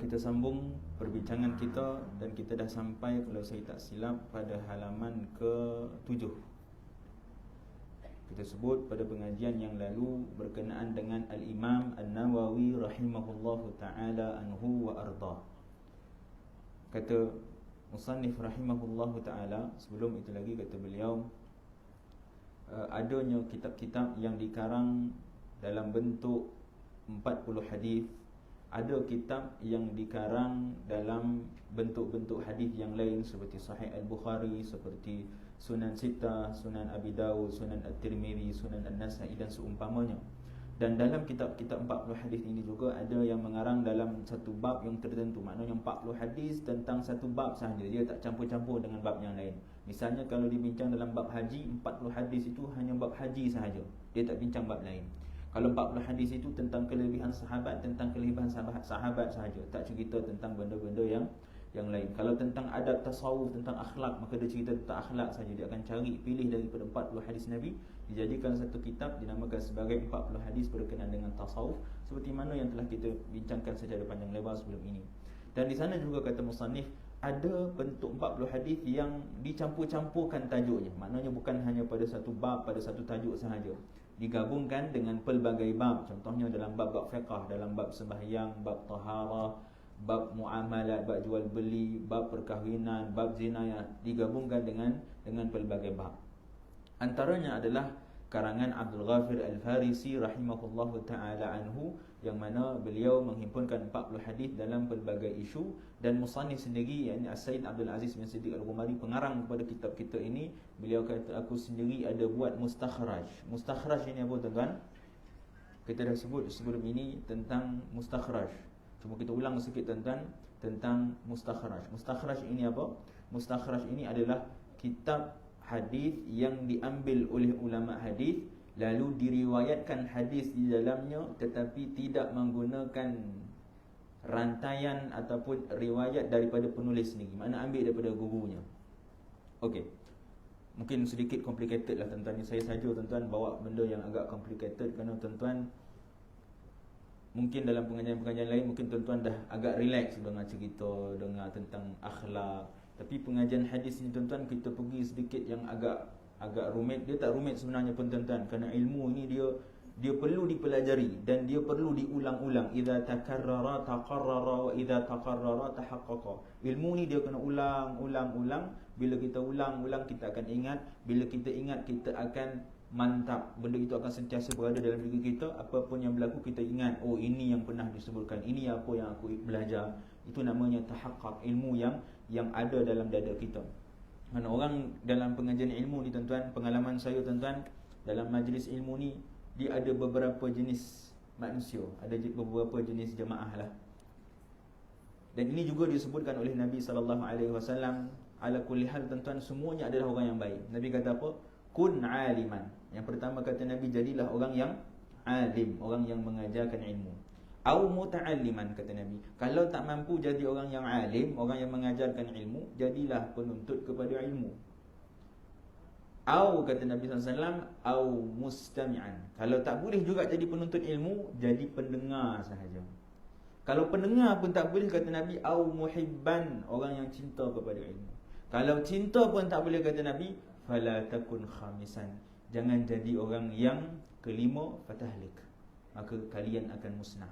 kita sambung perbincangan kita dan kita dah sampai, kalau saya tak silap, pada halaman ke-7. Kita sebut pada pengajian yang lalu berkenaan dengan Al-Imam An-Nawawi rahimahullahu ta'ala anhu wa ardah. Kata Musannif rahimahullahu ta'ala, sebelum itu lagi kata beliau, adanya kitab-kitab yang dikarang dalam bentuk 40 hadis. Ada kitab yang dikarang dalam bentuk-bentuk hadis yang lain seperti Sahih Al-Bukhari, seperti Sunan Sittah, Sunan Abi Dawud, Sunan At-Tirmidzi, Sunan An-Nasa'i dan seumpamanya. Dan dalam kitab-kitab 40 hadis ini juga ada yang mengarang dalam satu bab yang tertentu. Maknanya 40 hadis tentang satu bab sahaja, dia tak campur-campur dengan bab yang lain. Misalnya kalau dibincang dalam bab haji, 40 hadis itu hanya bab haji sahaja, dia tak bincang bab lain. Kalau 40 hadis itu tentang kelebihan sahabat, tentang kelebihan sahabat sahaja, tak cerita tentang benda-benda yang lain. Kalau tentang adab tasawuf, tentang akhlak, maka dia cerita tentang akhlak saja. Dia akan cari pilih daripada 40 hadis Nabi, dijadikan satu kitab dinamakan sebagai 40 hadis berkenaan dengan tasawuf, seperti mana yang telah kita bincangkan secara panjang lebar sebelum ini. Dan di sana juga kata musannif, ada bentuk 40 hadis yang dicampur-campurkan tajuknya. Maknanya bukan hanya pada satu bab, pada satu tajuk sahaja, digabungkan dengan pelbagai bab. Contohnya dalam bab-bab fiqh, dalam bab sembahyang, bab taharah, bab muamalat, bab jual beli, bab perkahwinan, bab zina, yang digabungkan dengan pelbagai bab. Antaranya adalah karangan Abdul Ghafir Al-Farisi rahimahullahu ta'ala anhu, yang mana beliau menghimpunkan 40 hadis dalam pelbagai isu. Dan musannif sendiri, yakni As-Sayyid Abdul Aziz bin Siddiq Al-Ghumari, pengarang kepada kitab kita ini, beliau kata, aku sendiri ada buat mustakhraj. Mustakhraj ini apa tuan-tuan? Kita dah sebut sebelum ini tentang mustakhraj. Cuma kita ulang sikit tuan-tuan tentang mustakhraj. Mustakhraj ini apa? Mustakhraj ini adalah kitab hadis yang diambil oleh ulama hadis, lalu diriwayatkan hadis di dalamnya tetapi tidak menggunakan rantaian ataupun riwayat daripada penulis sendiri. Makna ambil daripada gurunya. Okey. Mungkin sedikit complicated lah tuan-tuan. Saya saja tuan-tuan bawa benda yang agak complicated kerana tuan-tuan mungkin dalam pengajian-pengajian lain mungkin tuan-tuan dah agak relax dengar cerita, dengar tentang akhlak. Tapi pengajian hadis ni tuan-tuan, kita pergi sedikit yang agak rumit. Dia tak rumit sebenarnya pun tuan-tuan, kerana ilmu ni dia perlu dipelajari dan dia perlu diulang-ulang. Idza takarrara taqarrara wa idza taqarrara tahaqqaqa. Ilmu ni dia kena ulang. Bila kita ulang-ulang, kita akan ingat. Bila kita ingat, kita akan mantap. Benda itu akan sentiasa berada dalam diri kita. Apa pun yang berlaku, kita ingat, oh ini yang pernah disebutkan, ini apa yang aku belajar. Itu namanya tahaqqaq, ilmu yang ada dalam dada kita. Mana orang dalam pengajian ilmu ni tuan-tuan, pengalaman saya tuan-tuan, dalam majlis ilmu ni, dia ada beberapa jenis manusia, ada beberapa jenis jemaah lah. Dan ini juga disebutkan oleh Nabi SAW. Ala kulli hal tuan-tuan, semuanya adalah orang yang baik. Nabi kata apa? Kun aliman. Yang pertama kata Nabi, jadilah orang yang alim, orang yang mengajarkan ilmu. Au muta'alliman, kata Nabi. Kalau tak mampu jadi orang yang alim, orang yang mengajarkan ilmu, jadilah penuntut kepada ilmu. Au, kata Nabi SAW, au mustami'an. Kalau tak boleh juga jadi penuntut ilmu, jadi pendengar sahaja. Kalau pendengar pun tak boleh, kata Nabi, au muhibban, orang yang cinta kepada ilmu. Kalau cinta pun tak boleh, kata Nabi, fala takun khamisan, jangan jadi orang yang kelima, fatahlik, maka kalian akan musnah.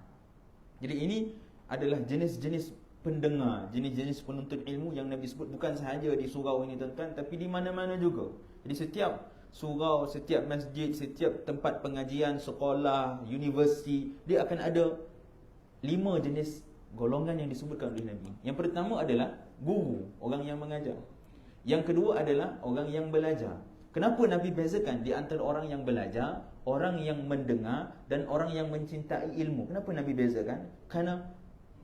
Jadi ini adalah jenis-jenis pendengar, jenis-jenis penuntut ilmu yang Nabi sebut, bukan sahaja di surau ini tuan-tuan, tapi di mana-mana juga. Jadi setiap surau, setiap masjid, setiap tempat pengajian, sekolah, universiti, dia akan ada 5 jenis golongan yang disebutkan oleh Nabi. Yang pertama adalah guru, orang yang mengajar. Yang kedua adalah orang yang belajar. Kenapa Nabi bezakan di antara orang yang belajar, orang yang mendengar dan orang yang mencintai ilmu? Kenapa Nabi bezakan? Kerana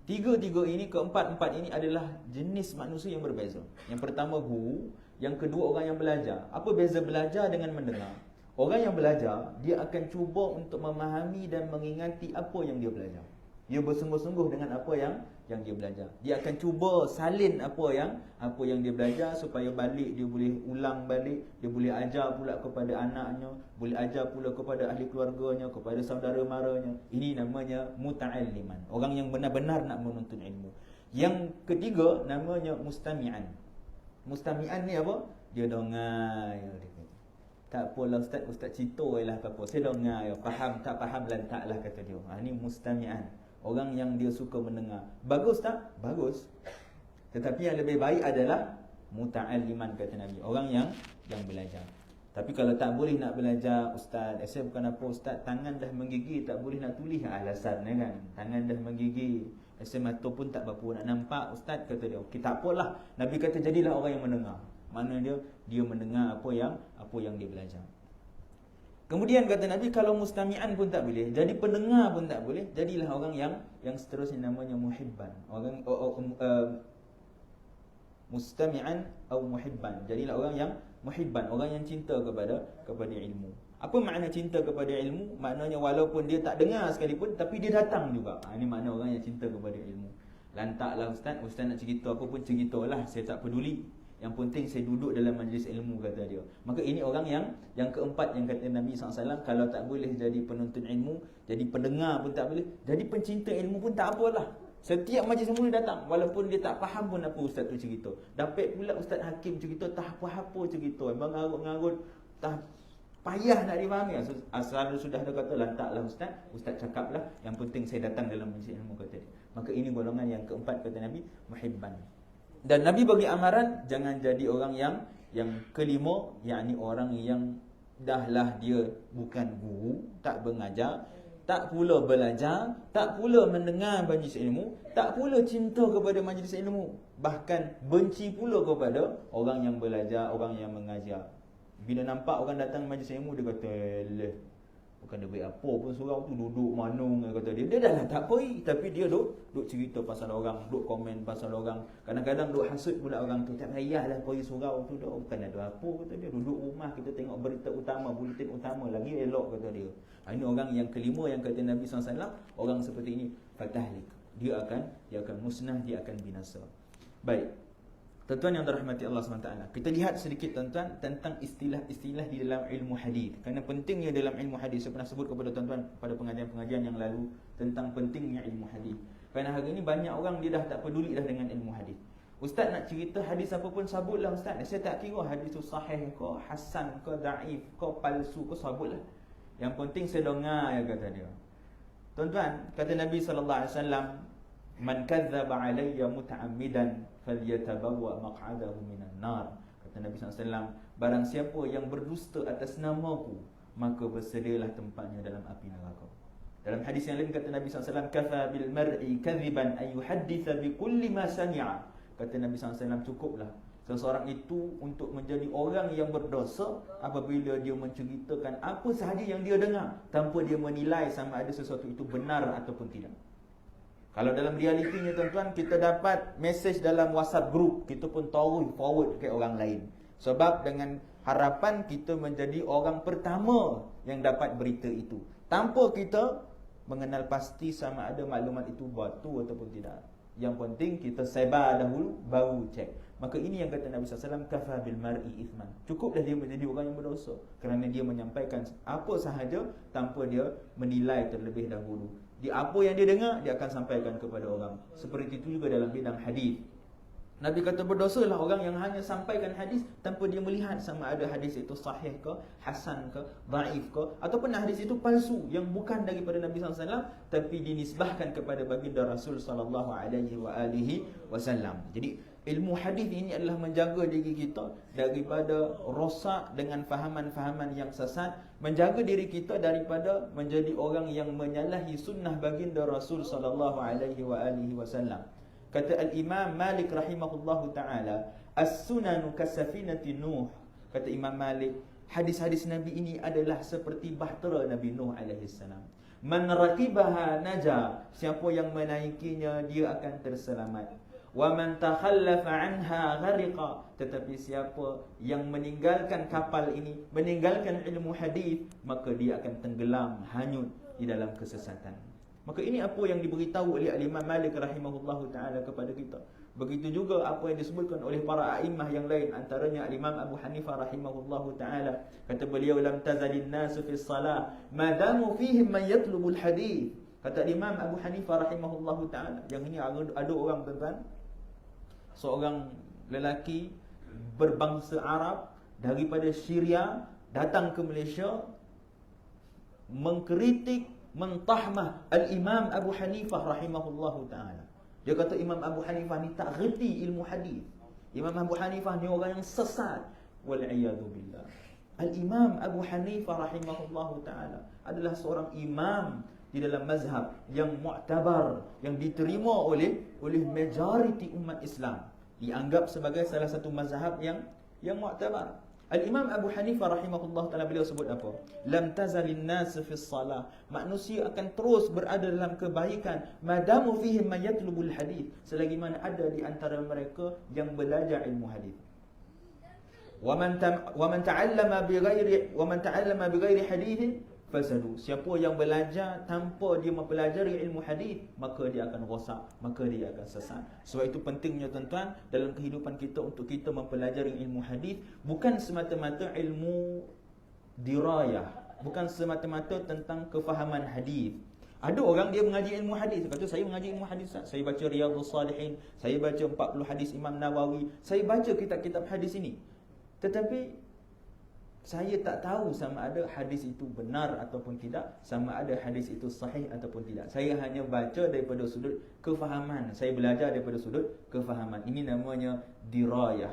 tiga-tiga ini, keempat-empat ini adalah jenis manusia yang berbeza. Yang pertama guru, yang kedua orang yang belajar. Apa beza belajar dengan mendengar? Orang yang belajar, dia akan cuba untuk memahami dan mengingati apa yang dia belajar. Dia bersungguh-sungguh dengan apa yang dia belajar. Dia akan cuba salin apa yang dia belajar supaya balik dia boleh ulang balik, dia boleh ajar pula kepada anaknya, boleh ajar pula kepada ahli keluarganya, kepada saudara maranya. Ini namanya muta'alliman, orang yang benar-benar nak menuntut ilmu. Yang ketiga namanya mustami'an. Mustami'an ni apa? Dia dengar ya, dia kata. Tak apalah ustaz cerita lah apa-apa. Saya dengar ya, faham tak faham lantak lah kata dia. Ini mustami'an. Orang yang dia suka mendengar. Bagus tak? Bagus. Tetapi yang lebih baik adalah muta'alliman kata Nabi. Orang yang belajar. Tapi kalau tak boleh nak belajar, ustaz, saya bukan apa ustaz, tangan dah menggigil, tak boleh nak tulis, alasan kan. Tangan dah menggigil, saya mata pun tak berapa nak nampak, ustaz kata dia. Okey, tak apalah. Nabi kata jadilah orang yang mendengar. Mana dia mendengar apa yang dia belajar. Kemudian kata Nabi, kalau mustami'an pun tak boleh, jadi pendengar pun tak boleh, jadilah orang yang seterusnya namanya muhibban. Orang mustami'an atau muhibban. Jadilah orang yang muhibban, orang yang cinta kepada ilmu. Apa makna cinta kepada ilmu? Maknanya walaupun dia tak dengar sekalipun, tapi dia datang juga. Ini makna orang yang cinta kepada ilmu. Lantaklah ustaz nak cerita apa pun ceritalah, saya tak peduli. Yang penting saya duduk dalam majlis ilmu kata dia. Maka ini orang yang keempat yang kata Nabi SAW, kalau tak boleh jadi penuntut ilmu, jadi pendengar pun tak boleh, jadi pencinta ilmu pun tak apalah. Setiap majlis ilmu dia datang, walaupun dia tak faham pun apa ustaz tu cerita. Dapat pula Ustaz Hakim cerita, tak apa-apa cerita, mengarut-ngarut, tak payah nak difahami. Asal sudah ada kata, lantaklah ustaz cakaplah, yang penting saya datang dalam majlis ilmu kata dia. Maka ini golongan yang keempat kata Nabi, muhibban. Dan Nabi bagi amaran, jangan jadi orang yang kelima, yakni orang yang dahlah dia bukan guru, tak mengajar, tak pula belajar, tak pula mendengar majlis ilmu, tak pula cinta kepada majlis ilmu, bahkan benci pula kepada orang yang belajar, orang yang mengajar. Bila nampak orang datang majlis ilmu, dia kata, "Leh, bukan ada baik apa pun surau tu, duduk manung," kata dia. Dia dah lah tak pergi, tapi dia duk cerita pasal orang, duk komen pasal orang. Kadang-kadang duk hasut pula orang tu. Tak payahlah pergi surau tu dah, bukan ada apa kata dia. Duduk rumah kita tengok berita utama, buletin utama lagi elok kata dia. Ini orang yang kelima yang kata Nabi SAW, orang seperti ini fatahlik. Dia akan musnah, dia akan binasa. Baik. Tuan-tuan yang dirahmati Allah SWT, kita lihat sedikit tuan-tuan tentang istilah-istilah di dalam ilmu hadis. Kerana pentingnya dalam ilmu hadis, saya pernah sebut kepada tuan-tuan pada pengajian-pengajian yang lalu tentang pentingnya ilmu hadis. Kerana hari ini banyak orang dia dah tak peduli dah dengan ilmu hadis. Ustaz nak cerita hadis apa pun sabutlah ustaz. Saya tak kira hadis tu sahih ke, hasan ke, daif ke, palsu ke, sabutlah. Yang penting saya dengar ya kata dia. Tuan-tuan, kata Nabi SAW, "Man kadzdzaba alayya muta'ammidan falyatabawwa maq'adahu minan nar." Kata Nabi SAW, barang siapa yang berdusta atas namaku, maka bersedialah tempatnya dalam api neraka. Dalam hadis yang lain kata Nabi SAW, "Kafa bil mar'i kadhiban ay yuhadditha bi kulli ma sami'a." Kata Nabi SAW, cukuplah seseorang itu untuk menjadi orang yang berdosa apabila dia menceritakan apa sahaja yang dia dengar tanpa dia menilai sama ada sesuatu itu benar ataupun tidak. Kalau dalam realitinya tuan-tuan, kita dapat message dalam WhatsApp group, kita pun forward ke orang lain. Sebab dengan harapan kita menjadi orang pertama yang dapat berita itu, tanpa kita mengenal pasti sama ada maklumat itu betul ataupun tidak. Yang penting kita sebar dahulu, baru cek. Maka ini yang kata Nabi SAW, "Kafa bil mar'i ithman." Cukuplah dia menjadi orang yang berdosa kerana dia menyampaikan apa sahaja tanpa dia menilai terlebih dahulu. Di apa yang dia dengar, dia akan sampaikan kepada orang. Seperti itu juga dalam bidang hadis. Nabi kata berdosalah orang yang hanya sampaikan hadis tanpa dia melihat sama ada hadis itu sahih ke, hasan ke, daif ke, ataupun hadis itu palsu yang bukan daripada Nabi SAW tapi dinisbahkan kepada baginda Rasul SAW. Jadi ilmu hadis ini adalah menjaga diri kita daripada rosak dengan fahaman-fahaman yang sesat, menjaga diri kita daripada menjadi orang yang menyalahi sunnah baginda Rasul SAW. Kata Al-Imam Malik rahimahullahu ta'ala, "As-sunanu kasafinati Nuh." Kata Imam Malik, hadis-hadis Nabi ini adalah seperti bahtera Nabi Nuh AS. "Man raqibaha naja." Siapa yang menaikinya, dia akan terselamat. "Wa man takhallafa anha ghariqa." Tetapi siapa yang meninggalkan kapal ini, meninggalkan ilmu hadis, maka dia akan tenggelam, hanyut di dalam kesesatan. Maka ini apa yang diberitahu oleh Imam Malik rahimahullahu taala kepada kita. Begitu juga apa yang disebutkan oleh para a'immah yang lain, antaranya Imam Abu Hanifah rahimahullahu taala. Kata beliau, lam tazalin nasu fi shalah ma damu fihim man yatlubul hadith. Kata Imam Abu Hanifah rahimahullahu taala, yang ini ada orang tuan-tuan, seorang lelaki berbangsa Arab daripada Syria datang ke Malaysia mengkritik, mentahmah Al-Imam Abu Hanifah rahimahullahu taala. Dia kata Imam Abu Hanifah ni tak reti ilmu hadis. Imam Abu Hanifah ni orang yang sesat. Wal'iyadu billah. Al-Imam Abu Hanifah rahimahullahu ta'ala adalah seorang imam di dalam mazhab yang mu'tabar, yang diterima oleh majoriti umat Islam. Dianggap sebagai salah satu mazhab yang mu'tabar. Al-Imam Abu Hanifah rahimahullah ta'ala, beliau sebut apa? Lam tazalin nas fi shalah. Manusia akan terus berada dalam kebaikan madamu fihim man yatlubul hadith, selagi mana ada di antara mereka yang belajar ilmu hadis. Wa man ta'allama bighairi hadithin fasadu. Siapa yang belajar tanpa dia mempelajari ilmu hadis, maka dia akan rosak, maka dia akan sesat. Sebab itu pentingnya tuan-tuan dalam kehidupan kita untuk kita mempelajari ilmu hadis, bukan semata-mata ilmu dirayah, bukan semata-mata tentang kefahaman hadis. Ada orang dia mengaji ilmu hadis, kata saya mengaji ilmu hadis, saya baca Riyadhus Salihin, saya baca 40 hadis Imam Nawawi, saya baca kitab-kitab hadis ini. Tetapi saya tak tahu sama ada hadis itu benar ataupun tidak, sama ada hadis itu sahih ataupun tidak. Saya hanya baca daripada sudut kefahaman, saya belajar daripada sudut kefahaman. Ini namanya dirayah.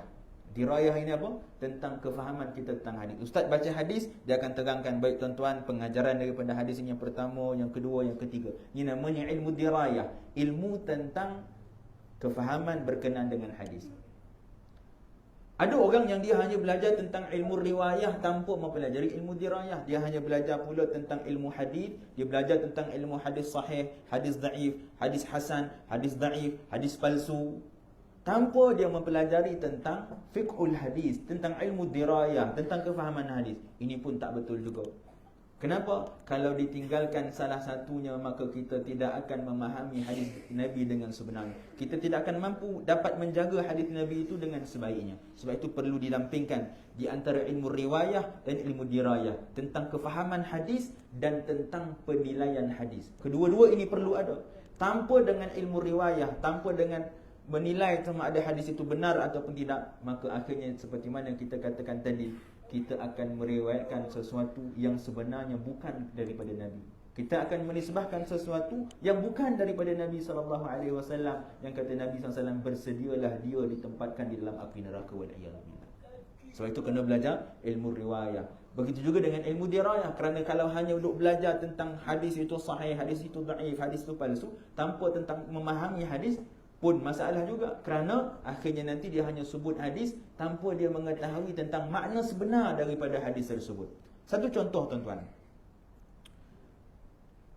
Dirayah ini apa? Tentang kefahaman kita tentang hadis. Ustaz baca hadis, dia akan terangkan, baik tuan-tuan, pengajaran daripada hadis ini yang pertama, yang kedua, yang ketiga. Ini namanya ilmu dirayah, ilmu tentang kefahaman berkenaan dengan hadis. Ada orang yang dia hanya belajar tentang ilmu riwayah tanpa mempelajari ilmu dirayah. Dia hanya belajar pula tentang ilmu hadis, dia belajar tentang ilmu hadis sahih, hadis dhaif, hadis hasan, hadis dhaif, hadis palsu, tanpa dia mempelajari tentang fiqhul hadis, tentang ilmu dirayah, tentang kefahaman hadis. Ini pun tak betul juga. Kenapa? Kalau ditinggalkan salah satunya, maka kita tidak akan memahami hadis Nabi dengan sebenarnya. Kita tidak akan mampu dapat menjaga hadis Nabi itu dengan sebaiknya. Sebab itu perlu dilampingkan di antara ilmu riwayah dan ilmu dirayah, tentang kefahaman hadis dan tentang penilaian hadis. Kedua-dua ini perlu ada. Tanpa dengan ilmu riwayah, tanpa dengan menilai sama ada hadis itu benar ataupun tidak, maka akhirnya seperti mana kita katakan tadi, kita akan meriwayatkan sesuatu yang sebenarnya bukan daripada Nabi. Kita akan menisbahkan sesuatu yang bukan daripada Nabi SAW, yang kata Nabi SAW, bersedialah dia ditempatkan di dalam api neraka, wal'iyadzubillah. Sebab itu kena belajar ilmu riwayah. Begitu juga dengan ilmu dirayah. Kerana kalau hanya duduk belajar tentang hadis itu sahih, hadis itu dhaif, hadis itu palsu, tanpa tentang memahami hadis, pun masalah juga. Kerana akhirnya nanti dia hanya sebut hadis tanpa dia mengetahui tentang makna sebenar daripada hadis tersebut. Satu contoh tuan-tuan,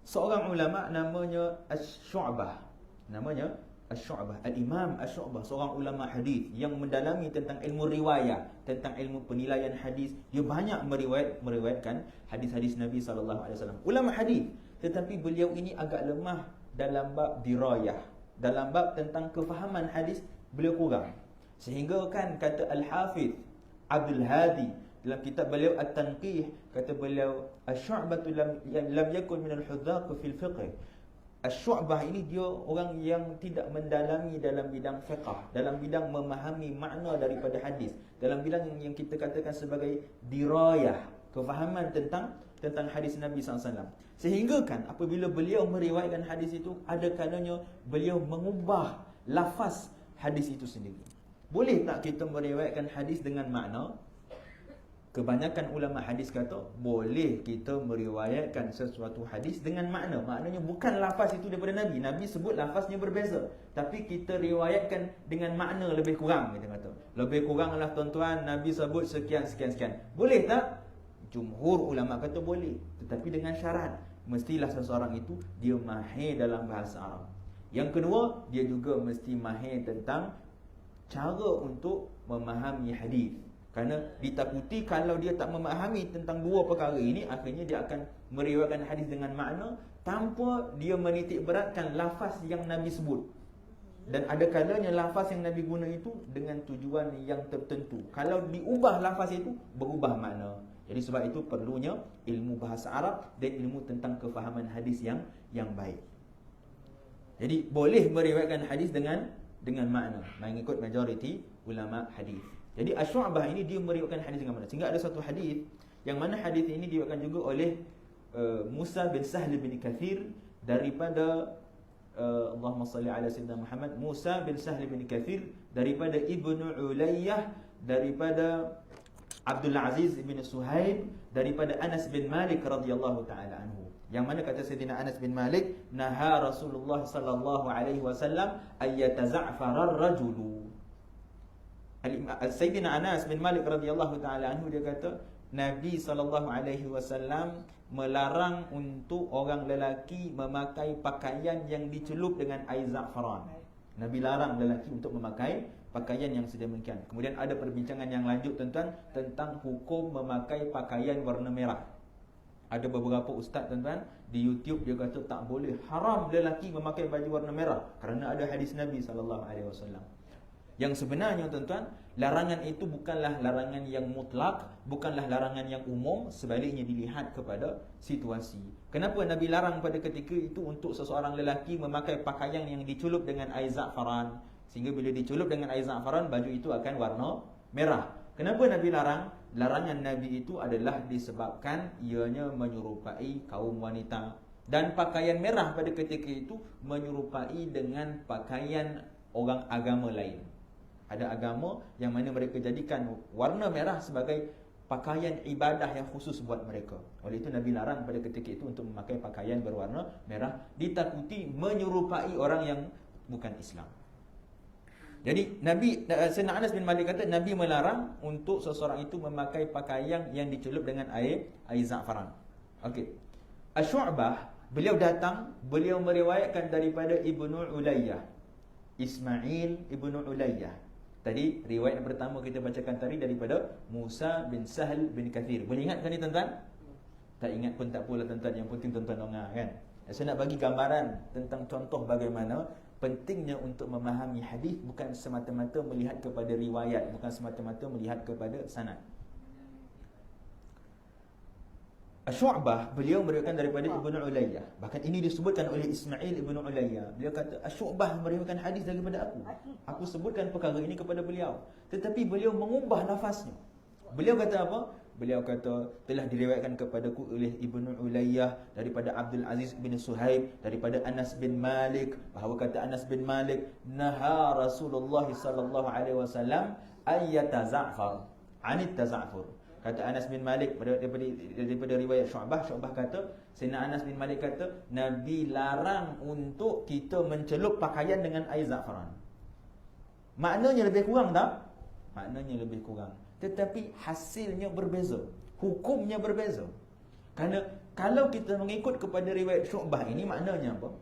seorang ulama namanya Asy-Syu'bah. Namanya Asy-Syu'bah, Al-Imam Asy-Syu'bah, seorang ulama hadis yang mendalami tentang ilmu riwayah, tentang ilmu penilaian hadis. Dia banyak meriwayatkan hadis-hadis Nabi SAW. Ulama hadis, tetapi beliau ini agak lemah dalam bab dirayah. Dalam bab tentang kefahaman hadis, beliau kurang. Sehingga kan kata Al-Hafidh Abdul Hadi dalam kitab beliau At-Tanqih, kata beliau Asy-Syu'bah lam yakun min al-hudzaq fil fiqh. Asy-Syu'bah ini dia orang yang tidak mendalami dalam bidang fiqh, dalam bidang memahami makna daripada hadis, dalam bidang yang kita katakan sebagai dirayah, kefahaman tentang hadis Nabi SAW. Sehingga kan apabila beliau meriwayatkan hadis itu, ada kalanya beliau mengubah lafaz hadis itu sendiri. Boleh tak kita meriwayatkan hadis dengan makna? Kebanyakan ulama hadis kata boleh kita meriwayatkan sesuatu hadis dengan makna. Maknanya bukan lafaz itu daripada Nabi. Nabi sebut lafaznya berbeza, tapi kita riwayatkan dengan makna lebih kurang, kita kata. Lebih kuranglah tuan-tuan, Nabi sebut sekian. Boleh tak? Jumhur ulama kata boleh, tetapi dengan syarat, mestilah seseorang itu dia mahir dalam bahasa Arab. Yang kedua, dia juga mesti mahir tentang cara untuk memahami hadis. Kerana ditakuti kalau dia tak memahami tentang dua perkara ini, akhirnya dia akan meriwayatkan hadis dengan makna tanpa dia menitik beratkan lafaz yang Nabi sebut. Dan ada kalanya lafaz yang Nabi guna itu dengan tujuan yang tertentu. Kalau diubah lafaz itu, berubah makna. Jadi sebab itu perlunya ilmu bahasa Arab dan ilmu tentang kefahaman hadis yang baik. Jadi boleh meriwayatkan hadis dengan makna, mengikut majoriti ulama hadis. Jadi Asy-Syu'bah ini dia meriwayatkan hadis dengan makna. Sehingga ada satu hadis yang mana hadis ini diriwayatkan juga oleh Musa bin Sahl bin Kathir daripada Allahumma salli ala sayyidina Muhammad, Musa bin Sahl bin Kathir daripada Ibnu Ulayyah, daripada Abdul Aziz bin Suhaib, daripada Anas bin Malik radhiyallahu taala anhu. Yang mana kata Sayyidina Anas bin Malik, naha Rasulullah sallallahu alaihi wasallam ayyataza'fara ar-rajulu. Sayyidina Anas bin Malik radhiyallahu taala anhu dia kata, Nabi sallallahu alaihi wasallam melarang untuk orang lelaki memakai pakaian yang dicelup dengan air za'faran. Nabi larang lelaki untuk memakai pakaian yang sedemikian. Kemudian ada perbincangan yang lanjut tentang hukum memakai pakaian warna merah. Ada beberapa ustaz tuan-tuan di YouTube dia kata tak boleh, haram lelaki memakai baju warna merah kerana ada hadis Nabi sallallahu alaihi wasallam. Yang sebenarnya tuan-tuan, larangan itu bukanlah larangan yang mutlak, bukanlah larangan yang umum, sebaliknya dilihat kepada situasi. Kenapa Nabi larang pada ketika itu untuk seseorang lelaki memakai pakaian yang dicelup dengan air za'faran, sehingga bila dicelup dengan air za'faran baju itu akan warna merah. Kenapa Nabi larang? Larangan Nabi itu adalah disebabkan ianya menyerupai kaum wanita, dan pakaian merah pada ketika itu menyerupai dengan pakaian orang agama lain. Ada agama yang mana mereka jadikan warna merah sebagai pakaian ibadah yang khusus buat mereka. Oleh itu Nabi larang pada ketika itu untuk memakai pakaian berwarna merah, ditakuti menyerupai orang yang bukan Islam. Jadi Sayyidina Anas bin Malik kata Nabi melarang untuk seseorang itu memakai pakaian yang dicelup dengan air za'faran. Okey. Asy-Syu'bah beliau datang, beliau meriwayatkan daripada Ibnu Ulayyah, Ismail Ibnu Ulayyah. Tadi riwayat yang pertama kita bacakan tadi daripada Musa bin Sahl bin Kathir. Boleh ingat kan ni tuan-tuan? Tak ingat pun tak apalah tuan-tuan, yang penting tuan-tuan dengar kan. Saya nak bagi gambaran tentang contoh bagaimana pentingnya untuk memahami hadis bukan semata-mata melihat kepada riwayat, bukan semata-mata melihat kepada sanad. Asy-Syu'bah beliau meriwayatkan daripada Ibnu Ulayyah. Bahkan ini disebutkan oleh Ismail Ibnu Ulayyah. Beliau kata Asy-Syu'bah meriwayatkan hadis daripada aku. Aku sebutkan perkara ini kepada beliau. Tetapi beliau mengubah lafaznya. Beliau kata apa? Beliau kata telah diriwayatkan kepadaku oleh Ibnu Ulayyah daripada Abdul Aziz bin Suhaib daripada Anas bin Malik, bahawa kata Anas bin Malik, naha Rasulullah sallallahu alaihi wasallam ayyataza'far, anit taza'fur. Kata Anas bin Malik daripada riwayat Syu'bah kata, Sayyidina Anas bin Malik kata Nabi larang untuk kita mencelup pakaian dengan air za'faran. Maknanya lebih kurang tak? Maknanya lebih kurang. Tetapi hasilnya berbeza, hukumnya berbeza. Kerana kalau kita mengikut kepada riwayat Syu'bah ini, maknanya apa?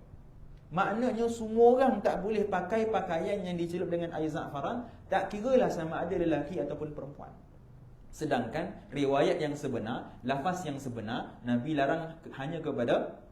Maknanya semua orang tak boleh pakai pakaian yang dicelup dengan air za'faran, tak kiralah sama ada lelaki ataupun perempuan. Sedangkan riwayat yang sebenar, lafaz yang sebenar, Nabi larang hanya kepada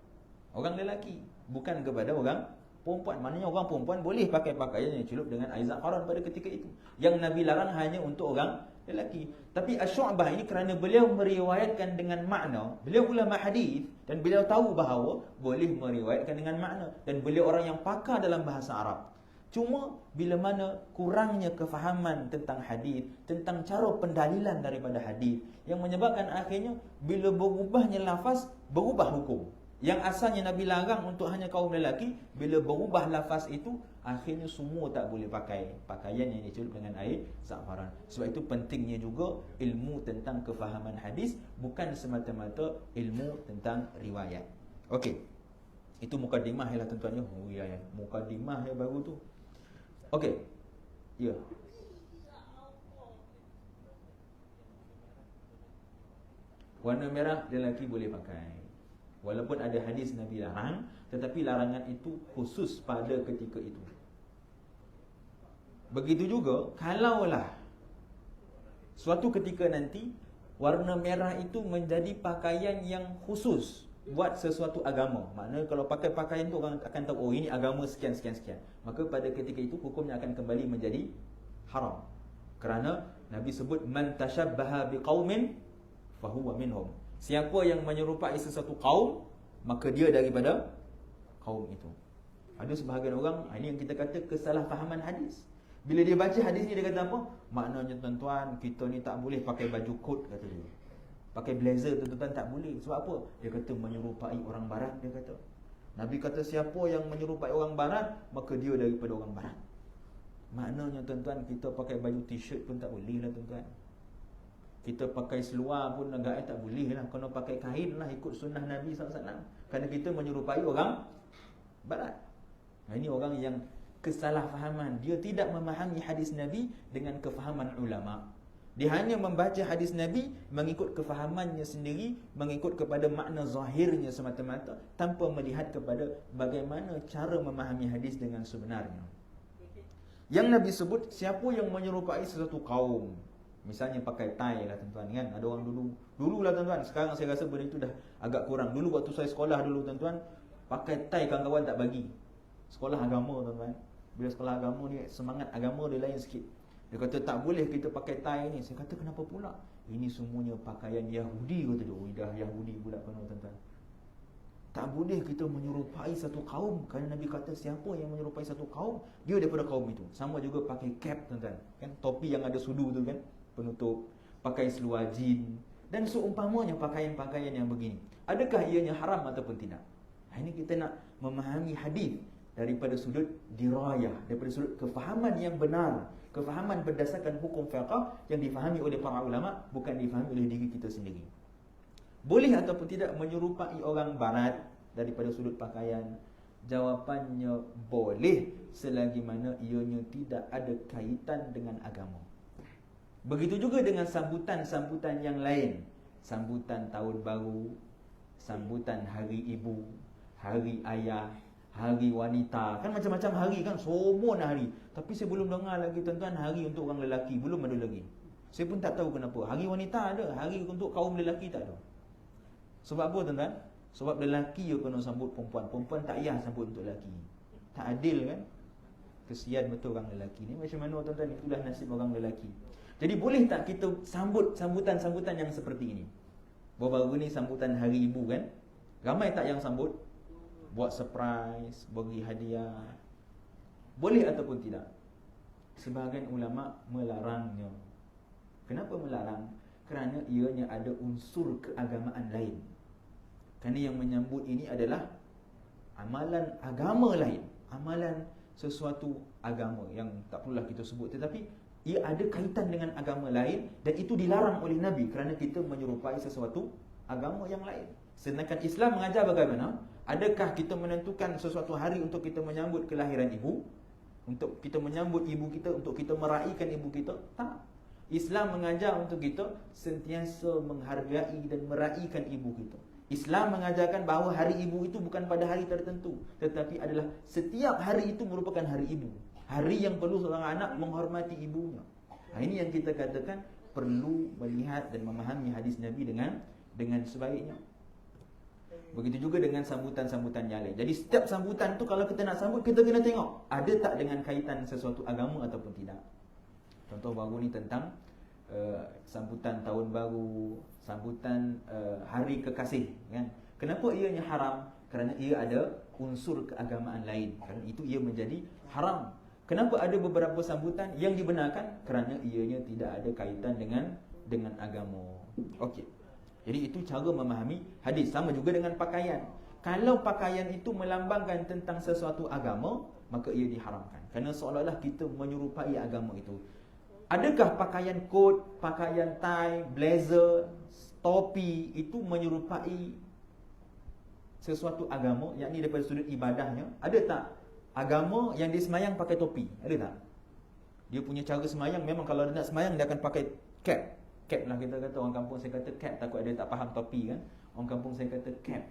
orang lelaki, bukan kepada orang perempuan. Maknanya orang perempuan boleh pakai pakaian yang dicelup dengan air za'faran pada ketika itu. Yang Nabi larang hanya untuk orang lelaki. Tapi Asy-Syu'bah ini kerana beliau meriwayatkan dengan makna, beliau ulama hadis dan beliau tahu bahawa boleh meriwayatkan dengan makna, dan beliau orang yang pakar dalam bahasa Arab. Cuma bila mana kurangnya kefahaman tentang hadis, tentang cara pendalilan daripada hadis, yang menyebabkan akhirnya bila berubahnya lafaz, berubah hukum. Yang asalnya Nabi larang untuk hanya kaum lelaki, bila berubah lafaz itu, akhirnya semua tak boleh pakai pakaian yang dicelup dengan air za'faran. Sebab itu pentingnya juga ilmu tentang kefahaman hadis, bukan semata-mata ilmu tentang riwayat. Okey. Itu mukadimah lah tuan-tuan. Oh ya, mukadimah yang baru tu. Okey. Ya. Warna merah lelaki boleh pakai. Walaupun ada hadis Nabi larang, tetapi larangan itu khusus pada ketika itu. Begitu juga kalaulah Suatu ketika nanti warna merah itu menjadi pakaian yang khusus buat sesuatu agama. Maknanya kalau pakai pakaian itu orang akan tahu, oh ini agama sekian sekian sekian. Maka pada ketika itu hukumnya akan kembali menjadi haram. Kerana Nabi sebut man tashabbaha biqaumin fahuwa minhum. Siapa yang menyerupai sesuatu kaum, maka dia daripada kaum itu. Ada sebahagian orang, ini yang kita kata kesalahfahaman hadis. Bila dia baca hadis ni, dia kata apa? Maknanya tuan-tuan, kita ni tak boleh pakai baju kot, kata dia. Pakai blazer tuan-tuan tak boleh. Sebab apa? Dia kata menyerupai orang barat, dia kata. Nabi kata siapa yang menyerupai orang barat, maka dia daripada orang barat. Maknanya tuan-tuan, kita pakai baju t-shirt pun tak boleh lah tuan-tuan. Kita pakai seluar pun agaknya tak boleh lah. Kena pakai kain lah, ikut sunnah Nabi SAW. Kerana kita menyerupai orang barat. Nah, ini orang yang kesalahfahaman. Dia tidak memahami hadis Nabi dengan kefahaman ulama. Dia hanya membaca hadis Nabi mengikut kefahamannya sendiri, mengikut kepada makna zahirnya semata-mata, tanpa melihat kepada bagaimana cara memahami hadis dengan sebenarnya. Yang Nabi sebut, siapa yang menyerupai sesuatu kaum, misalnya pakai tie lah tuan-tuan kan. Ada orang dulu lah tuan-tuan. Sekarang saya rasa benda itu dah agak kurang. Dulu waktu saya sekolah dulu tuan-tuan, pakai tie kawan-kawan tak bagi. Sekolah agama tuan-tuan. Bila sekolah agama ni, semangat agama dia lain sikit. Dia kata tak boleh kita pakai tie ni. Saya kata kenapa pula? Ini semuanya pakaian Yahudi, kata dia. Oh, dah Yahudi pula penuh tuan-tuan. Tak boleh kita menyerupai satu kaum. Kerana Nabi kata siapa yang menyerupai satu kaum, dia daripada kaum itu. Sama juga pakai cap tuan-tuan kan, topi yang ada sudu tu kan, penutup. Pakai seluar jin dan seumpamanya pakaian-pakaian yang begini. Adakah ianya haram ataupun tidak? Ini kita nak memahami hadis daripada sudut dirayah, daripada sudut kefahaman yang benar, kefahaman berdasarkan hukum fiqh yang difahami oleh para ulama, bukan difahami oleh diri kita sendiri. Boleh ataupun tidak menyerupai orang barat daripada sudut pakaian? Jawapannya boleh, selagi mana ianya tidak ada kaitan dengan agama. Begitu juga dengan sambutan-sambutan yang lain. Sambutan tahun baru, sambutan hari ibu, hari ayah, hari wanita. Kan macam-macam hari kan, semua hari. Tapi saya belum dengar lagi tuan-tuan hari untuk orang lelaki. Belum ada lagi. Saya pun tak tahu kenapa. Hari wanita ada, hari untuk kaum lelaki tak ada. Sebab apa tuan-tuan? Sebab lelaki yang kena sambut perempuan. Perempuan tak payah sambut untuk lelaki. Tak adil kan? Kesian betul orang lelaki ni. Macam mana tuan-tuan? Itulah nasib orang lelaki. Jadi boleh tak kita sambut sambutan-sambutan yang seperti ini? Baru-baru ni sambutan hari ibu kan? Ramai tak yang sambut? Buat surprise, bagi hadiah. Boleh ataupun tidak? Sebahagian ulama melarangnya. Kenapa melarang? Kerana ianya ada unsur keagamaan lain. Kerana yang menyambut ini adalah amalan agama lain, amalan sesuatu agama yang tak perlulah kita sebut, tetapi ia ada kaitan dengan agama lain dan itu dilarang oleh Nabi kerana kita menyerupai sesuatu agama yang lain. Sedangkan Islam mengajar bagaimana? Adakah kita menentukan sesuatu hari untuk kita menyambut kelahiran ibu, untuk kita menyambut ibu kita, untuk kita meraihkan ibu kita? Tak. Islam mengajar untuk kita sentiasa menghargai dan meraihkan ibu kita. Islam mengajarkan bahawa hari ibu itu bukan pada hari tertentu, tetapi adalah setiap hari itu merupakan hari ibu. Hari yang perlu seorang anak menghormati ibunya. Ini yang kita katakan perlu melihat dan memahami hadis Nabi dengan sebaiknya. Begitu juga dengan sambutan-sambutan yang lain. Jadi setiap sambutan tu kalau kita nak sambut, kita kena tengok ada tak dengan kaitan sesuatu agama ataupun tidak. Contoh baru ni tentang sambutan tahun baru, sambutan hari kekasih kan. Kenapa ianya haram? Kerana ia ada unsur keagamaan lain. Kerana itu ia menjadi haram. Kenapa ada beberapa sambutan yang dibenarkan? Kerana ianya tidak ada kaitan dengan agama. Okey. Jadi itu cara memahami hadis. Sama juga dengan pakaian. Kalau pakaian itu melambangkan tentang sesuatu agama, maka ia diharamkan. Kerana seolah-olah kita menyerupai agama itu. Adakah pakaian kot, pakaian tie, blazer, topi itu menyerupai sesuatu agama, yakni daripada sudut ibadahnya? Ada tak agama yang dia semayang pakai topi? Ada tak? Dia punya cara semayang, memang kalau dia nak semayang dia akan pakai cap. Cap lah kita kata, orang kampung saya kata cap, takut ada tak faham topi kan. Orang kampung saya kata cap,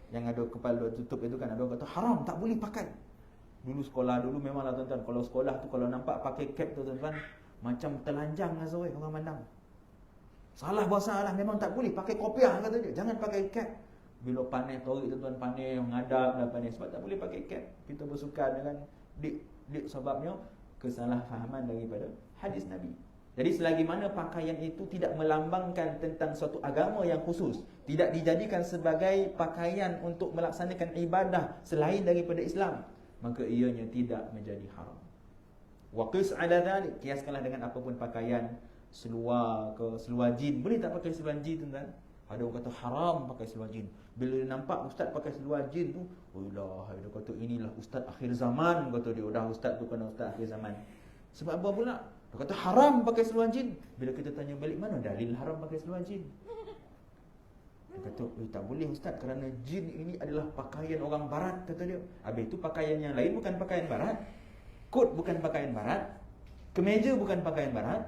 yang ada kepala tutup itu kan. Ada orang kata haram, tak boleh pakai. Dulu sekolah dulu memanglah tuan-tuan, kalau sekolah tu kalau nampak pakai cap tu tuan-tuan, macam telanjang lah Zoe orang pandang. Salah bahasa lah, memang tak boleh pakai kopiah kata dia. Jangan pakai cap. Bila pandai torik tuan-tuan pandai menghadap dah pandai sebab tak boleh pakai cap. Kita bersukan dengan dik sebabnya kesalahfahaman daripada hadis Nabi. Jadi selagi mana pakaian itu tidak melambangkan tentang suatu agama yang khusus, tidak dijadikan sebagai pakaian untuk melaksanakan ibadah selain daripada Islam, maka ianya tidak menjadi haram. Wa qis 'ala dhalik, kiaskanlah dengan apapun pakaian, seluar ke seluar jin. Boleh tak pakai seluar jin tuan-tuan? Ada orang kata haram pakai seluar jin. Bila dia nampak ustaz pakai seluar jin tu, Allah, dia kata inilah ustaz akhir zaman, kata dia. Dah ustaz tu kena ustaz akhir zaman. Sebab apa pula? Dia kata haram pakai seluar jin. Bila kita tanya balik, mana dalil haram pakai seluar jin? Dia kata, tak boleh ustaz, kerana jin ini adalah pakaian orang barat, kata dia. Habis itu pakaian yang lain bukan pakaian barat. Kot bukan pakaian barat. Kemeja bukan pakaian barat.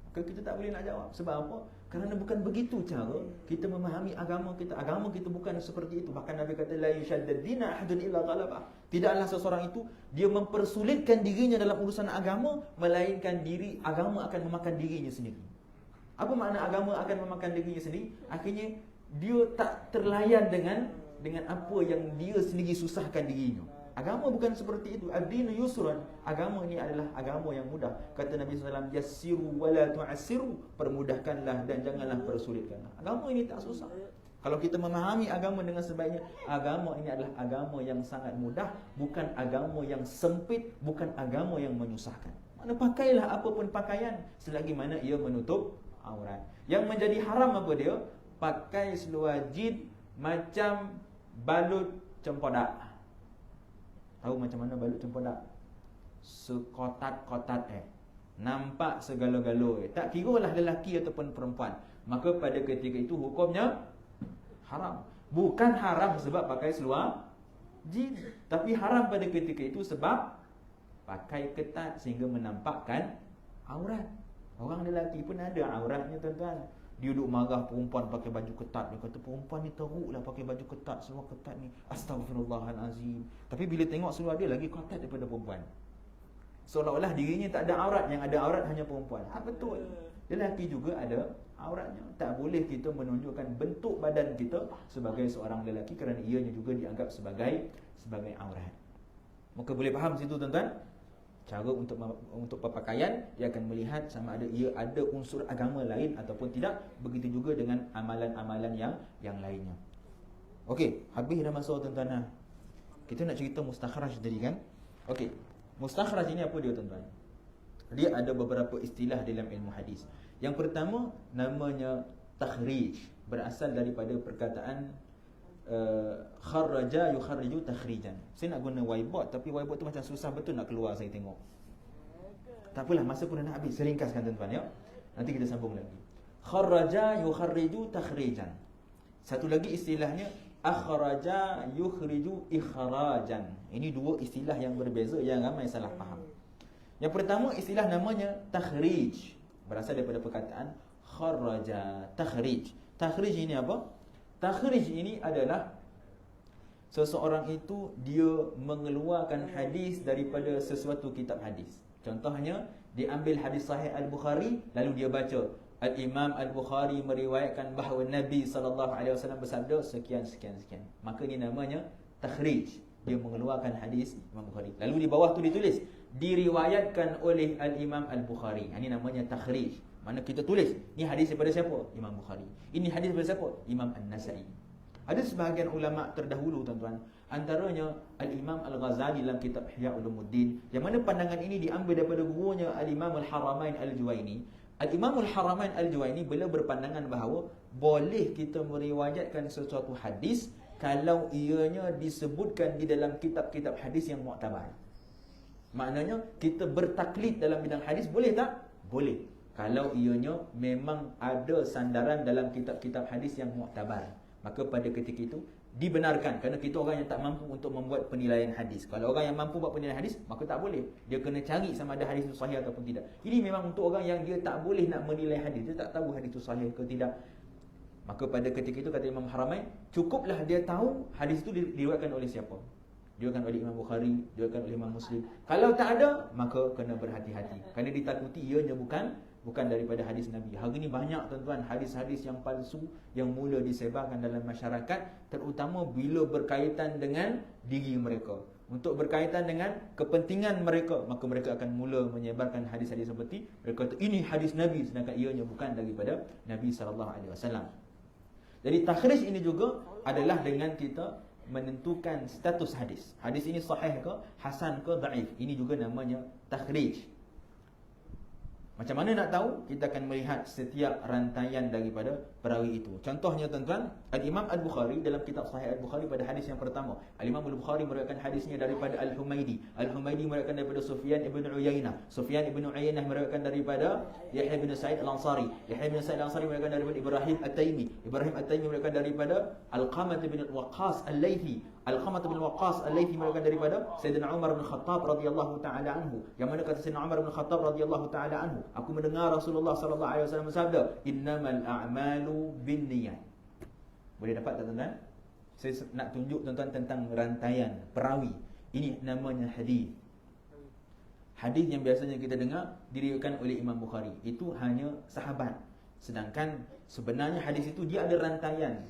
Maka kita tak boleh nak jawab. Sebab apa? Kerana bukan begitu cara kita memahami agama kita. Agama kita bukan seperti itu. Bahkan Nabi kata, la yushaddad dina ahadun illa ghalabah. Tidaklah seseorang itu dia mempersulitkan dirinya dalam urusan agama, melainkan agama akan memakan dirinya sendiri. Apa makna agama akan memakan dirinya sendiri? Akhirnya dia tak terlayan dengan apa yang dia sendiri susahkan dirinya. Agama bukan seperti itu. Ad-dinu yusran. Agama ini adalah agama yang mudah. Kata Nabi SAW, yassiru wala tu'assiru. Permudahkanlah dan janganlah persulitkanlah. Agama ini tak susah. Kalau kita memahami agama dengan sebaiknya, agama ini adalah agama yang sangat mudah, bukan agama yang sempit, bukan agama yang menyusahkan. Mana pakailah apapun pakaian selagi mana ia menutup aurat. Yang menjadi haram apa dia? Pakai seluar jin macam balut cempedak. Tahu macam mana balut cempedak? Sekotat-kotat nampak segala-gala tak kira lah lelaki ataupun perempuan. Maka pada ketika itu hukumnya haram. Bukan haram sebab pakai seluar jin, tapi haram pada ketika itu sebab pakai ketat sehingga menampakkan aurat. Orang lelaki pun ada auratnya tuan-tuan. Dia duduk marah perempuan pakai baju ketat. Dia kata perempuan ni teruklah pakai baju ketat, seluar ketat ni. Astaghfirullahalazim. Tapi bila tengok seluar dia lagi ketat daripada perempuan. Seolah-olah dirinya tak ada aurat, yang ada aurat hanya perempuan. Betul. Lelaki juga ada auratnya. Tak boleh kita menunjukkan bentuk badan kita sebagai seorang lelaki kerana ianya juga dianggap sebagai aurat. Maka boleh faham situ tuan-tuan? Cara untuk berpakaian, dia akan melihat sama ada ia ada unsur agama lain ataupun tidak. Begitu juga dengan amalan-amalan yang lainnya. Okey, habis dah masa tuan-tuan. Kita nak cerita mustakhraj tadi kan? Okey, mustakhraj ini apa dia tuan-tuan? Dia ada beberapa istilah dalam ilmu hadis. Yang pertama namanya takhrij, berasal daripada perkataan kharraja yukharriju takhrijan. Saya nak guna whiteboard tapi whiteboard tu macam susah betul nak keluar saya tengok. Tak apalah, masa pun dah nak habis. Saya ringkaskan tuan-tuan ya. Nanti kita sambung lagi. Kharraja yukharriju takhrijan. Satu lagi istilahnya akhraja yukhriju ikhrajan. Ini dua istilah yang berbeza yang ramai salah faham. Yang pertama istilah namanya takhrij, berasal daripada perkataan kharraja, takhrij. Takhrij ini apa? Takhrij ini adalah seseorang itu dia mengeluarkan hadis daripada sesuatu kitab hadis. Contohnya, dia ambil hadis sahih Al-Bukhari lalu dia baca Al-Imam Al-Bukhari meriwayatkan bahawa Nabi SAW bersabda sekian. Maka ini namanya takhrij. Dia mengeluarkan hadis Imam Bukhari. Lalu di bawah tu ditulis diriwayatkan oleh Al-Imam Al-Bukhari. Ini namanya takhrij. Mana kita tulis, ni hadis daripada siapa? Imam Bukhari. Ini hadis daripada siapa? Imam An-Nasa'i. Ada sebahagian ulama terdahulu tuan-tuan, antaranya Al-Imam Al-Ghazali dalam kitab Ihya Ulumuddin, yang mana pandangan ini diambil daripada gurunya Al-Imam Al-Haramain Al-Juwaini. Al-Imam Al-Haramain Al-Juwaini beliau berpandangan bahawa boleh kita meriwayatkan sesuatu hadis kalau ianya disebutkan di dalam kitab-kitab hadis yang muktabar. Maknanya kita bertaklid dalam bidang hadis boleh tak? Boleh. Kalau ianya memang ada sandaran dalam kitab-kitab hadis yang muktabar, maka pada ketika itu dibenarkan. Kerana kita orang yang tak mampu untuk membuat penilaian hadis. Kalau orang yang mampu buat penilaian hadis, maka tak boleh. Dia kena cari sama ada hadis itu sahih ataupun tidak. Ini memang untuk orang yang dia tak boleh nak menilai hadis. Dia tak tahu hadis itu sahih ke tidak. Maka pada ketika itu kata Imam Haramain, cukuplah dia tahu hadis itu diriwayatkan oleh siapa. diriwayatkan oleh Imam Bukhari, diriwayatkan oleh Imam Muslim. Kalau tak ada, maka kena berhati-hati. Kerana ditakuti ianya bukan daripada hadis Nabi. Hari ini banyak tuan-tuan hadis-hadis yang palsu yang mula disebarkan dalam masyarakat, terutama bila berkaitan dengan diri mereka. Untuk berkaitan dengan kepentingan mereka, maka mereka akan mula menyebarkan hadis-hadis seperti mereka kata ini hadis Nabi, sedangkan ianya bukan daripada Nabi SAW. Jadi takhrij ini juga adalah dengan kita menentukan status hadis. Hadis ini sahih ke, hasan ke, dhaif. Ini juga namanya takhrij. Macam mana nak tahu? Kita akan melihat setiap rantaian daripada perawi itu. Contohnya tuan-tuan, Al-Imam Al-Bukhari dalam kitab Sahih Al-Bukhari pada hadis yang pertama, Al-Imam Al-Bukhari meriwayatkan hadisnya daripada Al-Humaidi. Al-Humaidi meriwayatkan daripada Sufyan ibn Uyainah. Sufyan ibn Uyainah meriwayatkan daripada Yahya bin Sa'id Al-Ansari. Yahya bin Sa'id Al-Ansari meriwayatkan daripada Ibrahim At-Taimi. Ibrahim At-Taimi meriwayatkan daripada Al-Qamah bin Al-Waqqas Al-Laythi. Al-Qamah bin Waqqas Al-Laythi meriwayatkan daripada Sayyidina Umar bin Khattab radhiyallahu taala anhu. Yang mana kata Sayyidina Umar bin Khattab radhiyallahu taala anhu, aku mendengar Rasulullah sallallahu alaihi wasallam bersabda, "Innamal a'malu binniyat." Boleh dapat tak tuan-tuan? Saya nak tunjuk tuan-tuan tentang rantaian perawi. Ini namanya hadis. Hadis yang biasanya kita dengar diriwayatkan oleh Imam Bukhari, itu hanya sahabat. Sedangkan sebenarnya hadis itu dia ada rantaian.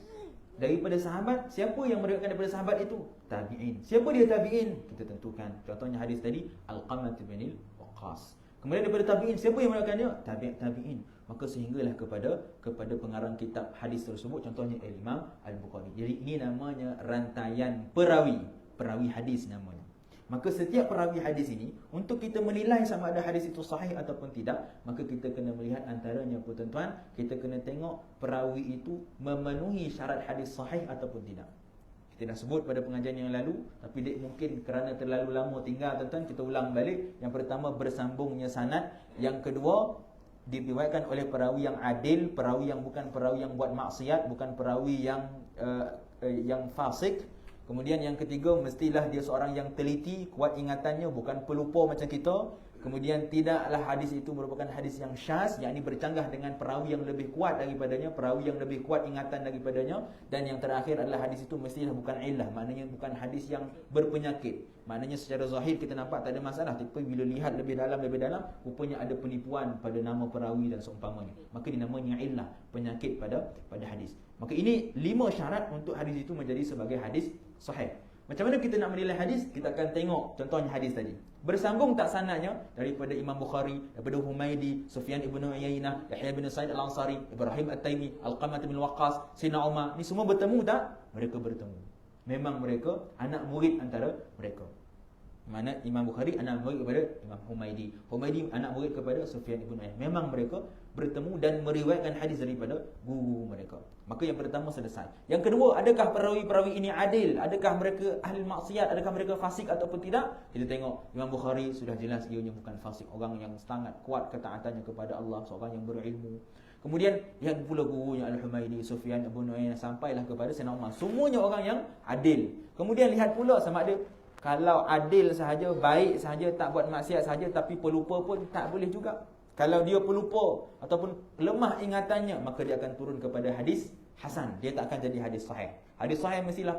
Daripada sahabat, siapa yang meriwayatkan daripada sahabat itu? Tabi'in. Siapa dia tabi'in? Kita tentukan. Contohnya hadis tadi, Al-Qamah bin Waqqas. Kemudian daripada tabi'in, siapa yang meriwayatkan dia? Tabi'in. Maka sehinggalah kepada pengarang kitab hadis tersebut, contohnya Imam Al-Bukhari. Jadi ini namanya rantaian perawi hadis namanya. Maka setiap perawi hadis ini, untuk kita menilai sama ada hadis itu sahih ataupun tidak, maka kita kena melihat antaranya apa tuan-tuan, kita kena tengok perawi itu memenuhi syarat hadis sahih ataupun tidak. Kita dah sebut pada pengajian yang lalu, tapi mungkin kerana terlalu lama tinggal tuan-tuan, kita ulang balik. Yang pertama, bersambungnya sanad. Yang kedua, diriwayatkan oleh perawi yang adil, perawi yang bukan perawi yang buat maksiat, bukan perawi yang fasik. Kemudian yang ketiga, mestilah dia seorang yang teliti, kuat ingatannya, bukan pelupa macam kita. Kemudian tidaklah hadis itu merupakan hadis yang syaz, yakni bercanggah dengan perawi yang lebih kuat daripadanya, perawi yang lebih kuat ingatan daripadanya. Dan yang terakhir adalah hadis itu mestilah bukan illah, maknanya bukan hadis yang berpenyakit. Maknanya secara zahir kita nampak tak ada masalah, tapi bila lihat lebih dalam, rupanya ada penipuan pada nama perawi dan seumpamanya. Maka ini namanya illah, penyakit pada hadis. Maka ini 5 syarat untuk hadis itu menjadi sebagai hadis sahih. Macam mana kita nak menilai hadis? Kita akan tengok contohnya hadis tadi. Bersambung tak sanadnya daripada Imam Bukhari, daripada Humaidi, Sufyan ibn Uyainah, Yahya bin Sa'id Al-Ansari, Ibrahim At-Taimi, Al-Qamah bin Waqqas, Sayyidina Umar. Ni semua bertemu tak? Mereka bertemu. Memang mereka anak murid antara mereka. Mana Imam Bukhari anak murid kepada Imam Humaidi, Humaidi anak murid kepada Sufyan ibn Uyainah. Memang mereka bertemu dan meriwayatkan hadis daripada guru mereka. Maka yang pertama selesai. Yang kedua, adakah perawi-perawi ini adil? Adakah mereka ahli maksiat? Adakah mereka fasik ataupun tidak? Kita tengok Imam Bukhari sudah jelas ianya bukan fasik, orang yang sangat kuat ketaatannya kepada Allah, seorang yang berilmu. Kemudian yang pula gurunya Al-Humaidi, Sufyan ibn Uyainah, sampailah kepada Sayyidina Umar. Semuanya orang yang adil. Kemudian lihat pula sama ada kalau adil sahaja, baik sahaja, tak buat maksiat sahaja, tapi pelupa pun tak boleh juga. Kalau dia pelupa ataupun lemah ingatannya, maka dia akan turun kepada hadis hasan. Dia tak akan jadi hadis sahih. Hadis sahih mestilah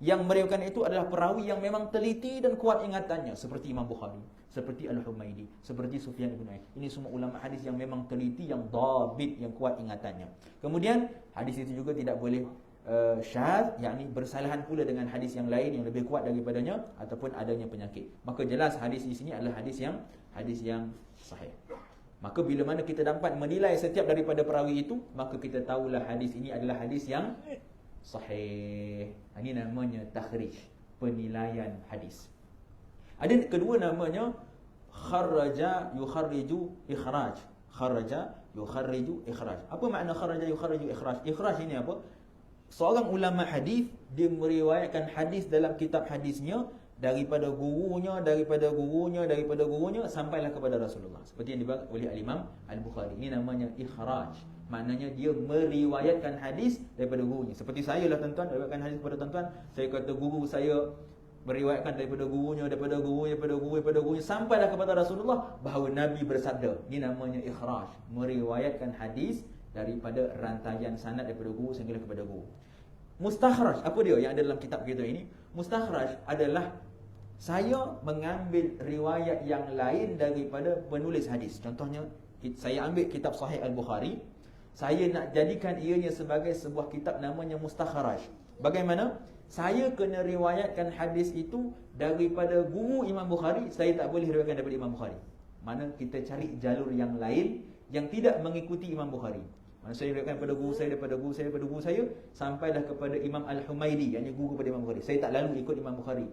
yang meriwayatkan itu adalah perawi yang memang teliti dan kuat ingatannya, seperti Imam Bukhari, seperti Al-Humaidi, seperti Sufyan ibn Uyainah. Ini semua ulama hadis yang memang teliti, yang dhabit, yang kuat ingatannya. Kemudian hadis itu juga tidak boleh syadz, yakni bersalahan pula dengan hadis yang lain yang lebih kuat daripadanya ataupun adanya penyakit. Maka jelas hadis di sini adalah hadis yang sahih. Maka bila mana kita dapat menilai setiap daripada perawi itu, maka kita tahulah hadis ini adalah hadis yang sahih. Ini namanya takhrij, penilaian hadis. Ada kedua namanya kharraja yukharriju ikhraj. Kharraja yukharriju ikhraj. Apa makna kharraja yukharriju ikhraj? Ikhraj ini apa? Seorang ulama hadis, dia meriwayatkan hadis dalam kitab hadisnya daripada gurunya sampailah kepada Rasulullah. Seperti yang dibuat oleh Al-Imam Al-Bukhari. Ini namanya ikhraj. Maknanya dia meriwayatkan hadis daripada gurunya. Seperti saya lah tuan-tuan, meriwayatkan hadis kepada tuan-tuan. Saya kata guru saya meriwayatkan daripada gurunya sampailah kepada Rasulullah bahawa Nabi bersabda. Ini namanya ikhraj. Meriwayatkan hadis daripada rantaian sanad daripada guru sehingga kepada guru. Mustakhraj, apa dia yang ada dalam kitab kita ini? Mustakhraj adalah saya mengambil riwayat yang lain daripada penulis hadis. Contohnya, saya ambil kitab Sahih Al-Bukhari, saya nak jadikan ianya sebagai sebuah kitab namanya mustakhraj. Bagaimana? Saya kena riwayatkan hadis itu daripada guru Imam Bukhari, saya tak boleh riwayatkan daripada Imam Bukhari. Mana kita cari jalur yang lain yang tidak mengikuti Imam Bukhari. Mana saya riwayatkan daripada guru saya, daripada guru saya, daripada guru saya, sampailah kepada Imam Al-Humaidi, yang guru kepada Imam Bukhari. Saya tak lalu ikut Imam Bukhari.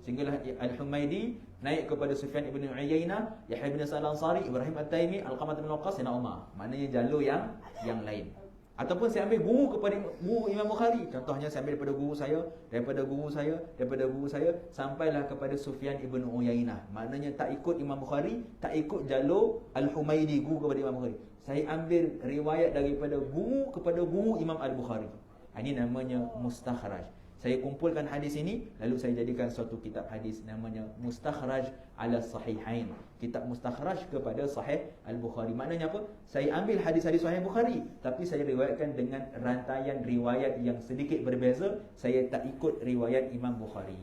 Sehinggalah Al-Humaidi naik kepada Sufyan ibn Uyainah, Yahya ibn Sa'id al-Ansari, Ibrahim At-Taimi, Al-Qamah bin Waqqas, Sayyidina Umar. Maknanya jalur yang lain. Ataupun saya ambil guru kepada guru Imam Bukhari. Contohnya saya ambil daripada guru saya, daripada guru saya, daripada guru saya, sampailah kepada Sufyan ibn Uyainah. Maknanya tak ikut Imam Bukhari, tak ikut jalur Al-Humaidi, guru kepada Imam Bukhari. Saya ambil riwayat daripada guru kepada guru Imam Al-Bukhari. Ini namanya mustakhraj. Saya kumpulkan hadis ini, lalu saya jadikan suatu kitab hadis namanya Mustakhraj ala Sahihain. Kitab mustakhraj kepada Sahih Al-Bukhari. Maknanya apa? Saya ambil hadis-hadis Sahih Bukhari, tapi saya riwayatkan dengan rantaian riwayat yang sedikit berbeza. Saya tak ikut riwayat Imam Bukhari.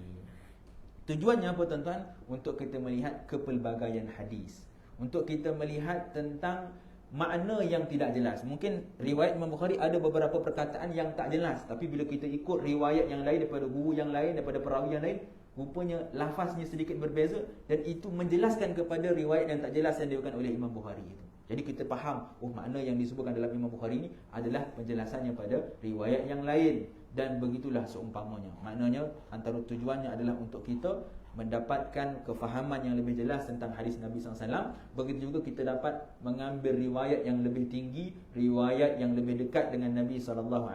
Tujuannya apa tuan-tuan? Untuk kita melihat kepelbagaian hadis. Untuk kita melihat tentang makna yang tidak jelas. Mungkin riwayat Imam Bukhari ada beberapa perkataan yang tak jelas, tapi bila kita ikut riwayat yang lain daripada guru yang lain, daripada perawi yang lain, rupanya lafaznya sedikit berbeza, dan itu menjelaskan kepada riwayat yang tak jelas yang diriwayatkan oleh Imam Bukhari itu. Jadi kita faham, makna yang disebutkan dalam Imam Bukhari ini adalah penjelasannya pada riwayat yang lain. Dan begitulah seumpamanya. Maknanya antara tujuannya adalah untuk kita mendapatkan kefahaman yang lebih jelas tentang hadis Nabi SAW. Begitu juga kita dapat mengambil riwayat yang lebih tinggi, riwayat yang lebih dekat dengan Nabi SAW.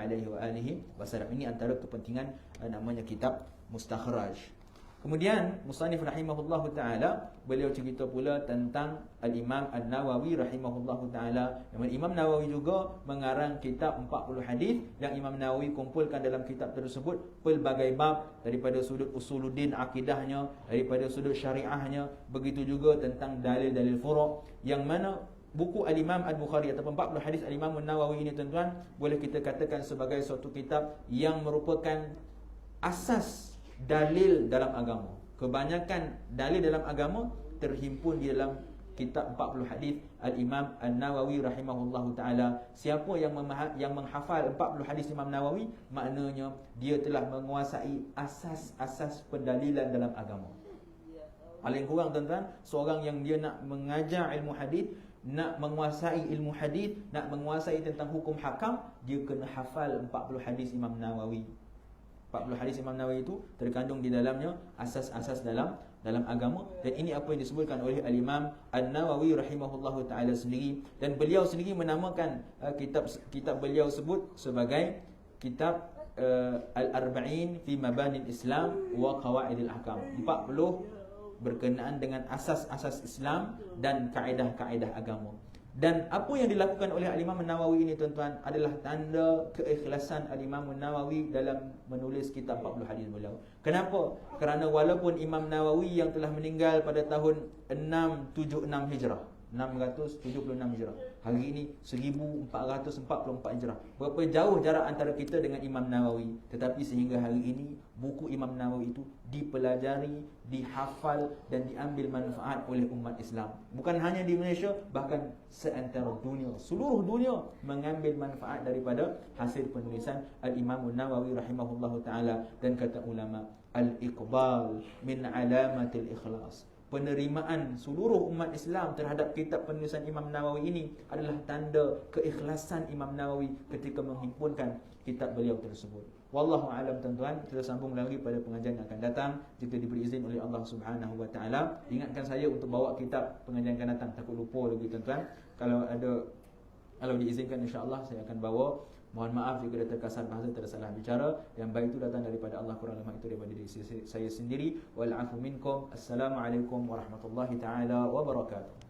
Ini antara kepentingan namanya kitab mustakhraj. Kemudian musannif rahimahullahu taala, beliau cerita pula tentang Al-Imam An-Nawawi rahimahullahu taala. Imam Nawawi juga mengarang kitab 40 hadis yang Imam Nawawi kumpulkan dalam kitab tersebut pelbagai bab, daripada sudut usuluddin akidahnya, daripada sudut syariahnya, begitu juga tentang dalil-dalil furu', yang mana buku Al-Imam Al-Bukhari ataupun 40 hadis Al-Imam An-Nawawi ini tuan-tuan, boleh kita katakan sebagai suatu kitab yang merupakan asas dalil dalam agama. Kebanyakan dalil dalam agama terhimpun di dalam kitab 40 hadis Al-Imam An-Nawawi rahimahullahu taala. Siapa yang menghafal 40 hadis Imam Nawawi, maknanya dia telah menguasai asas-asas pendalilan dalam agama. Paling kurang tuan-tuan, seorang yang dia nak mengajar ilmu hadis, nak menguasai ilmu hadis, nak menguasai tentang hukum hakam, dia kena hafal 40 hadis Imam Nawawi. 40 hadis Imam Nawawi itu terkandung di dalamnya asas-asas dalam agama, dan ini apa yang disebutkan oleh Al-Imam An-Nawawi rahimahullahu taala sendiri, dan beliau sendiri menamakan kitab beliau sebut sebagai kitab Al-Arba'in fi Mabanil Islam wa Qawaidil Ahkam. 40 berkenaan dengan asas-asas Islam dan kaedah-kaedah agama. Dan apa yang dilakukan oleh Al-Imam An-Nawawi ini tuan-tuan adalah tanda keikhlasan Al-Imam An-Nawawi dalam menulis kitab 40 hadis beliau. Kenapa? Kerana walaupun Imam Nawawi yang telah meninggal pada tahun 676 Hijrah, 676 Hijrah, hari ini 1444 Hijrah, berapa jauh jarak antara kita dengan Imam Nawawi, tetapi sehingga hari ini buku Imam Nawawi itu dipelajari, dihafal dan diambil manfaat oleh umat Islam. Bukan hanya di Malaysia, bahkan seantara dunia, seluruh dunia mengambil manfaat daripada hasil penulisan Al-Imam Nawawi rahimahullahu taala. Dan kata ulama, al-iqbal min alamatil ikhlas, penerimaan seluruh umat Islam terhadap kitab penulisan Imam Nawawi ini adalah tanda keikhlasan Imam Nawawi ketika menghimpunkan kitab beliau tersebut. Wallahu a'lam tuan-tuan. Kita sambung lagi pada pengajian yang akan datang jika diberi izin oleh Allah Subhanahu wa taala. Ingatkan saya untuk bawa kitab pengajian akan datang, takut lupa lagi tuan-tuan. Kalau diizinkan insya-Allah saya akan bawa. Mohon maaf jika ada terkasar bahasa, tersalah bicara. Yang baik itu datang daripada Allah, kurang lemah itu daripada diri saya sendiri. Wal afu minkum. Assalamualaikum warahmatullahi taala wabarakatuh.